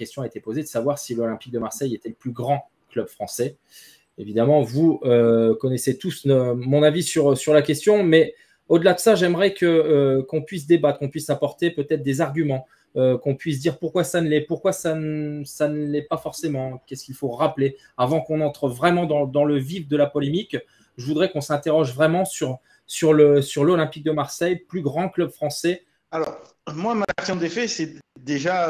question a été posée de savoir si l'Olympique de Marseille était le plus grand club français. Évidemment, vous connaissez tous mon avis sur la question, mais au-delà de ça, j'aimerais qu'on puisse débattre, qu'on puisse apporter peut-être des arguments, qu'on puisse dire pourquoi ça ne l'est, pourquoi ça ne l'est pas forcément, qu'est-ce qu'il faut rappeler. Avant qu'on entre vraiment dans le vif de la polémique, je voudrais qu'on s'interroge vraiment sur l'Olympique de Marseille, plus grand club français. Alors, moi, ma version des faits, c'est déjà,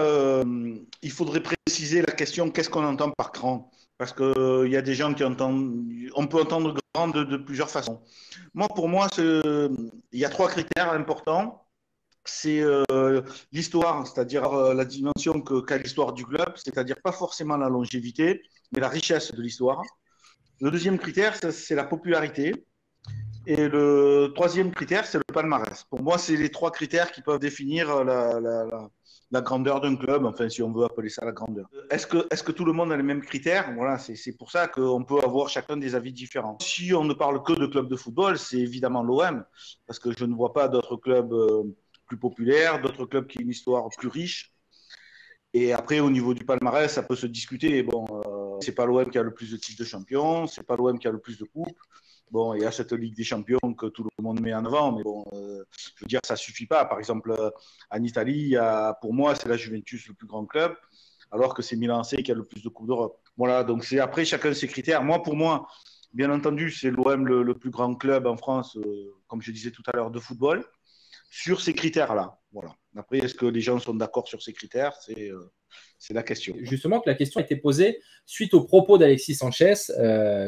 il faudrait préciser la question, qu'est-ce qu'on entend par grand? Parce qu'il y a des gens qui entendent, on peut entendre grand de plusieurs façons. Moi, pour moi, il y a trois critères importants. C'est l'histoire, c'est-à-dire la dimension qu'a l'histoire du club, c'est-à-dire pas forcément la longévité, mais la richesse de l'histoire. Le deuxième critère, c'est la popularité. Et le troisième critère, c'est le palmarès. Pour moi, c'est les trois critères qui peuvent définir la grandeur d'un club, enfin, si on veut appeler ça la grandeur. Est-ce que tout le monde a les mêmes critères? Voilà, c'est pour ça qu'on peut avoir chacun des avis différents. Si on ne parle que de clubs de football, c'est évidemment l'OM, parce que je ne vois pas d'autres clubs plus populaires, d'autres clubs qui ont une histoire plus riche. Et après, au niveau du palmarès, ça peut se discuter. Bon, c'est pas l'OM qui a le plus de titres de champion, c'est pas l'OM qui a le plus de coupes. Bon, il y a cette Ligue des Champions que tout le monde met en avant, mais bon, je veux dire, ça suffit pas. Par exemple, en Italie, pour moi, c'est la Juventus le plus grand club, alors que c'est Milan AC qui a le plus de Coupes d'Europe. Voilà, donc c'est après chacun ses critères. Moi, pour moi, bien entendu, c'est l'OM le plus grand club en France, comme je disais tout à l'heure, de football, sur ces critères-là. Voilà. Après, est-ce que les gens sont d'accord sur ces critères? C'est la question. Justement, que la question a été posée suite aux propos d'Alexis Sanchez,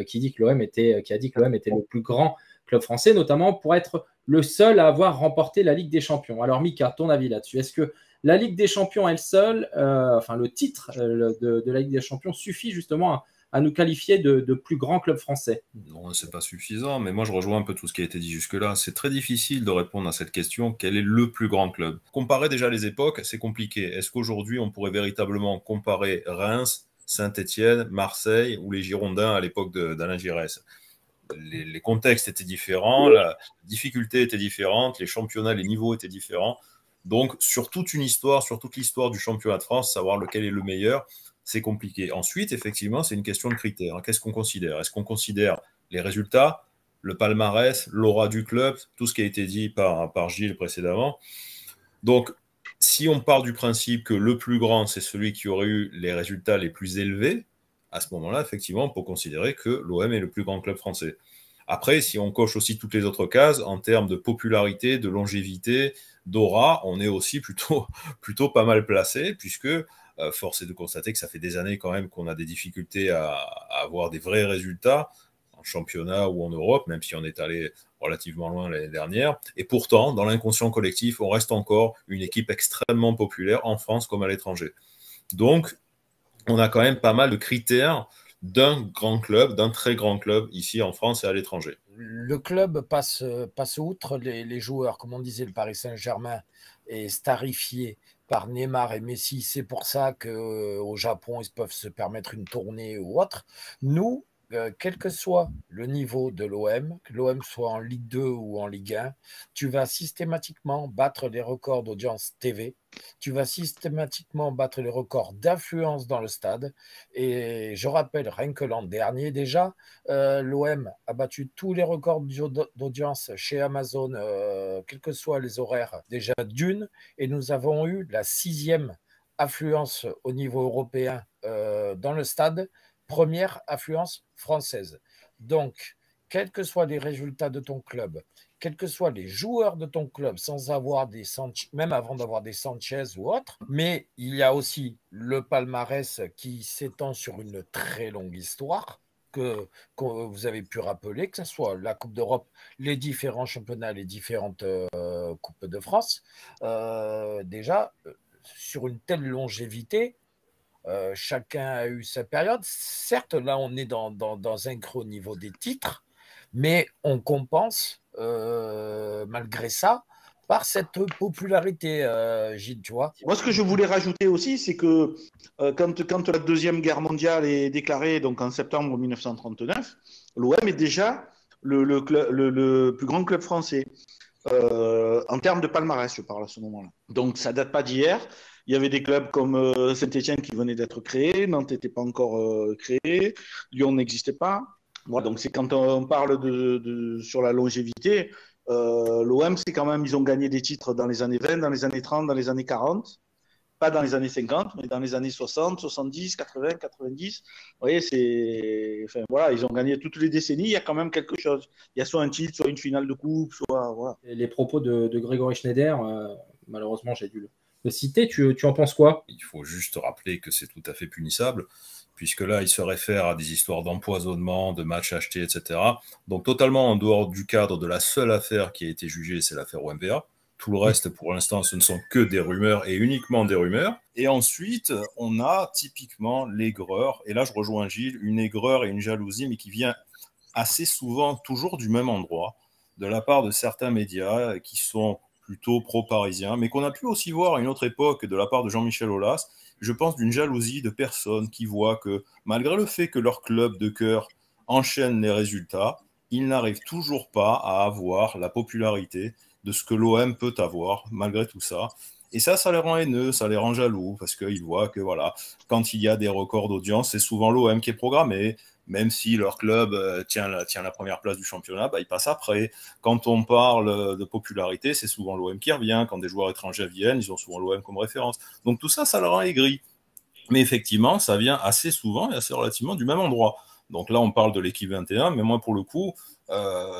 qui a dit que l'OM était le plus grand club français, notamment pour être le seul à avoir remporté la Ligue des Champions. Alors, Mika, ton avis là-dessus? Est-ce que la Ligue des Champions elle seule, enfin le titre de la Ligue des Champions suffit justement à nous qualifier de plus grand club français? Non, c'est pas suffisant, mais moi je rejoins un peu tout ce qui a été dit jusque-là. C'est très difficile de répondre à cette question, quel est le plus grand club? Comparer déjà les époques, c'est compliqué. Est-ce qu'aujourd'hui on pourrait véritablement comparer Reims, Saint-Étienne, Marseille ou les Girondins à l'époque d'Alain Giresse? Les contextes étaient différents, la difficulté était différente, les championnats, les niveaux étaient différents. Donc sur toute une histoire, sur toute l'histoire du championnat de France, savoir lequel est le meilleur, c'est compliqué. Ensuite, effectivement, c'est une question de critères. Qu'est-ce qu'on considère? Est-ce qu'on considère les résultats, le palmarès, l'aura du club, tout ce qui a été dit par Gilles précédemment? Donc, si on part du principe que le plus grand, c'est celui qui aurait eu les résultats les plus élevés, à ce moment-là, effectivement, on peut considérer que l'OM est le plus grand club français. Après, si on coche aussi toutes les autres cases, en termes de popularité, de longévité, d'aura, on est aussi plutôt pas mal placé, puisque force est de constater que ça fait des années quand même qu'on a des difficultés à avoir des vrais résultats en championnat ou en Europe, même si on est allé relativement loin l'année dernière. Et pourtant, dans l'inconscient collectif, on reste encore une équipe extrêmement populaire en France comme à l'étranger. Donc, on a quand même pas mal de critères d'un grand club, d'un très grand club ici en France et à l'étranger. Le club passe outre les joueurs, comme on disait, le Paris Saint-Germain est starifié par Neymar et Messi. C'est pour ça qu'au Japon, ils peuvent se permettre une tournée ou autre. Nous, quel que soit le niveau de l'OM, que l'OM soit en Ligue 2 ou en Ligue 1, tu vas systématiquement battre les records d'audience TV, tu vas systématiquement battre les records d'influence dans le stade. Et je rappelle, rien que l'an dernier déjà, l'OM a battu tous les records d'audience chez Amazon, quels que soient les horaires déjà d'une, et nous avons eu la 6e affluence au niveau européen dans le stade, première affluence française. Donc, quels que soient les résultats de ton club, quels que soient les joueurs de ton club, sans avoir des Sanchez, même avant d'avoir des Sanchez ou autres, mais il y a aussi le palmarès qui s'étend sur une très longue histoire que vous avez pu rappeler, que ce soit la Coupe d'Europe, les différents championnats, les différentes Coupes de France. Déjà, sur une telle longévité, chacun a eu sa période. Certes, là, on est dans un creux au niveau des titres, mais on compense, malgré ça, par cette popularité, Gilles, tu vois. Moi, ce que je voulais rajouter aussi, c'est que quand la Deuxième Guerre mondiale est déclarée, donc en septembre 1939, l'OM est déjà le plus grand club français. En termes de palmarès, je parle à ce moment-là. Donc, ça date pas d'hier. Il y avait des clubs comme Saint-Etienne qui venaient d'être créés, Nantes n'était pas encore créé, Lyon n'existait pas. Voilà, donc c'est quand on parle sur la longévité, l'OM, c'est quand même, ils ont gagné des titres dans les années 20, dans les années 30, dans les années 40. Pas dans les années 50, mais dans les années 60, 70, 80, 90. Vous voyez, enfin, voilà, ils ont gagné toutes les décennies, il y a quand même quelque chose. Il y a soit un titre, soit une finale de coupe, soit... Voilà. Et les propos de Grégory Schneider, malheureusement, j'ai dû le citer. Tu en penses quoi? Il faut juste rappeler que c'est tout à fait punissable, puisque là, il se réfère à des histoires d'empoisonnement, de matchs achetés, etc. Donc, totalement en dehors du cadre de la seule affaire qui a été jugée, c'est l'affaire OMVA. Tout le reste, pour l'instant, ce ne sont que des rumeurs et uniquement des rumeurs. Et ensuite, on a typiquement l'aigreur. Et là, je rejoins Gilles, une aigreur et une jalousie, mais qui vient assez souvent, toujours du même endroit, de la part de certains médias qui sont plutôt pro-parisiens, mais qu'on a pu aussi voir à une autre époque de la part de Jean-Michel Aulas. Je pense d'une jalousie de personnes qui voient que, malgré le fait que leur club de cœur enchaîne les résultats, ils n'arrivent toujours pas à avoir la popularité de ce que l'OM peut avoir, malgré tout ça. Et ça les rend haineux, ça les rend jaloux, parce qu'ils voient que, voilà, quand il y a des records d'audience, c'est souvent l'OM qui est programmé, même si leur club tient la première place du championnat, bah, ils passent après. Quand on parle de popularité, c'est souvent l'OM qui revient. Quand des joueurs étrangers viennent, ils ont souvent l'OM comme référence. Donc tout ça, ça le rend aigri. Mais effectivement, ça vient assez souvent et assez relativement du même endroit. Donc là, on parle de l'équipe 21, mais moi, pour le coup,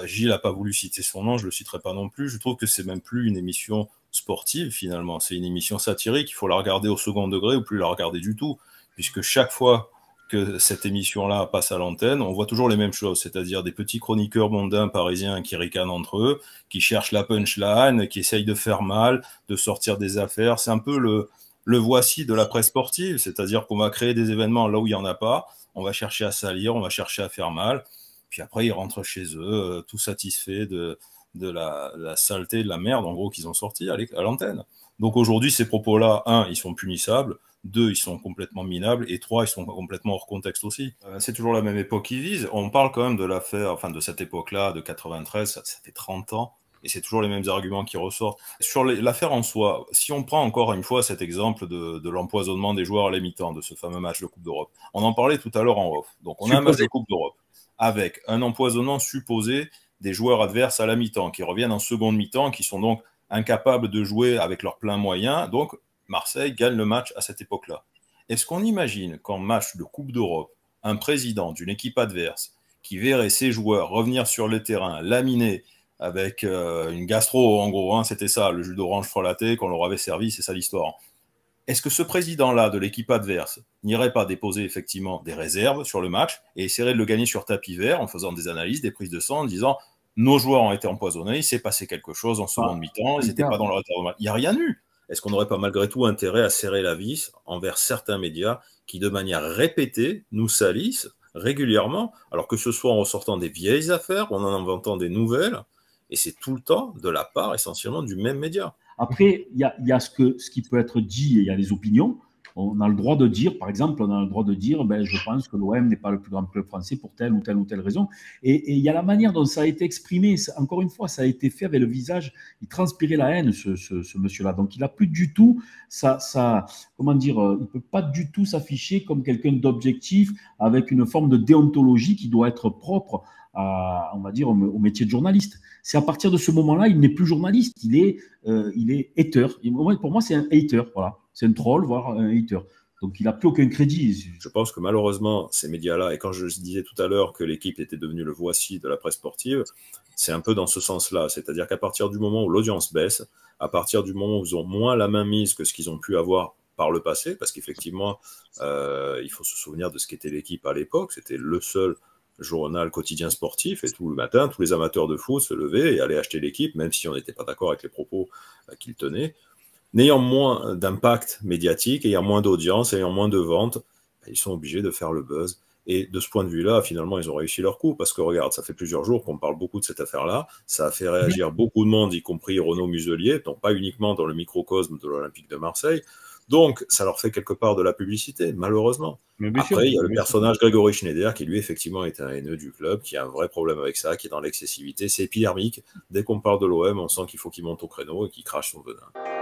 Gilles n'a pas voulu citer son nom, je ne le citerai pas non plus. Je trouve que c'est même plus une émission sportive, finalement. C'est une émission satirique. Il faut la regarder au second degré ou plus la regarder du tout, puisque chaque fois que cette émission-là passe à l'antenne, on voit toujours les mêmes choses, c'est-à-dire des petits chroniqueurs mondains parisiens qui ricanent entre eux, qui cherchent la punchline, qui essayent de faire mal, de sortir des affaires. C'est un peu le voici de la presse sportive, c'est-à-dire qu'on va créer des événements là où il n'y en a pas, on va chercher à salir, on va chercher à faire mal, puis après ils rentrent chez eux, tout satisfaits de la saleté, de la merde, en gros, qu'ils ont sorti à l'antenne. Donc aujourd'hui, ces propos-là, 1, ils sont punissables, 2, ils sont complètement minables, et 3, ils sont complètement hors contexte aussi. C'est toujours la même époque qu'ils visent. On parle quand même de l'affaire, enfin de cette époque-là, de 93, ça fait 30 ans, et c'est toujours les mêmes arguments qui ressortent. Sur l'affaire en soi, si on prend encore une fois cet exemple de l'empoisonnement des joueurs à la mi-temps, de ce fameux match de Coupe d'Europe, on en parlait tout à l'heure en off. Donc on a un match de Coupe d'Europe avec un empoisonnement supposé des joueurs adverses à la mi-temps, qui reviennent en seconde mi-temps, qui sont donc incapables de jouer avec leurs pleins moyens. Donc Marseille gagne le match à cette époque-là. Est-ce qu'on imagine qu'en match de Coupe d'Europe, un président d'une équipe adverse qui verrait ses joueurs revenir sur le terrain, laminés, avec une gastro, en gros, hein, c'était ça, le jus d'orange frelaté qu'on leur avait servi, c'est ça l'histoire. Est-ce que ce président-là de l'équipe adverse n'irait pas déposer effectivement des réserves sur le match et essaierait de le gagner sur tapis vert en faisant des analyses, des prises de sang, en disant nos joueurs ont été empoisonnés, il s'est passé quelque chose en seconde mi-temps, ils n'étaient pas dans le retard de match. Il n'y a rien eu. Est-ce qu'on n'aurait pas malgré tout intérêt à serrer la vis envers certains médias qui, de manière répétée, nous salissent régulièrement, alors que ce soit en ressortant des vieilles affaires, ou en inventant des nouvelles, et c'est tout le temps de la part essentiellement du même média. Après, il y a ce qui peut être dit et il y a les opinions. On a le droit de dire, par exemple, je pense que l'OM n'est pas le plus grand club français pour telle ou telle raison. Et il y a la manière dont ça a été exprimé. Encore une fois, ça a été fait avec le visage. Il transpirait la haine, ce monsieur-là. Donc, il n'a plus du tout il ne peut pas du tout s'afficher comme quelqu'un d'objectif avec une forme de déontologie qui doit être propre on va dire, au métier de journaliste. C'est à partir de ce moment-là, il n'est plus journaliste, il est hater. Pour moi, c'est un hater, voilà. C'est un troll, voire un hater. Donc, il n'a plus aucun crédit. Je pense que malheureusement, ces médias-là, et quand je disais tout à l'heure que l'équipe était devenue le voici de la presse sportive, c'est un peu dans ce sens-là. C'est-à-dire qu'à partir du moment où l'audience baisse, à partir du moment où ils ont moins la main mise que ce qu'ils ont pu avoir par le passé, parce qu'effectivement, il faut se souvenir de ce qu'était l'équipe à l'époque, c'était le seul journal quotidien sportif, et tout le matin, tous les amateurs de foot se levaient et allaient acheter l'équipe, même si on n'était pas d'accord avec les propos qu'ils tenaient. N'ayant moins d'impact médiatique, ayant moins d'audience, ayant moins de ventes, ils sont obligés de faire le buzz. Et de ce point de vue-là, finalement, ils ont réussi leur coup, parce que regarde, ça fait plusieurs jours qu'on parle beaucoup de cette affaire-là, ça a fait réagir beaucoup de monde, y compris Renaud Muselier, donc pas uniquement dans le microcosme de l'Olympique de Marseille. Donc, ça leur fait quelque part de la publicité, malheureusement. Après, il y a le personnage Grégory Schneider qui, lui, effectivement, est un haineux du club, qui a un vrai problème avec ça, qui est dans l'excessivité. C'est épidermique. Dès qu'on parle de l'OM, on sent qu'il faut qu'il monte au créneau et qu'il crache son venin.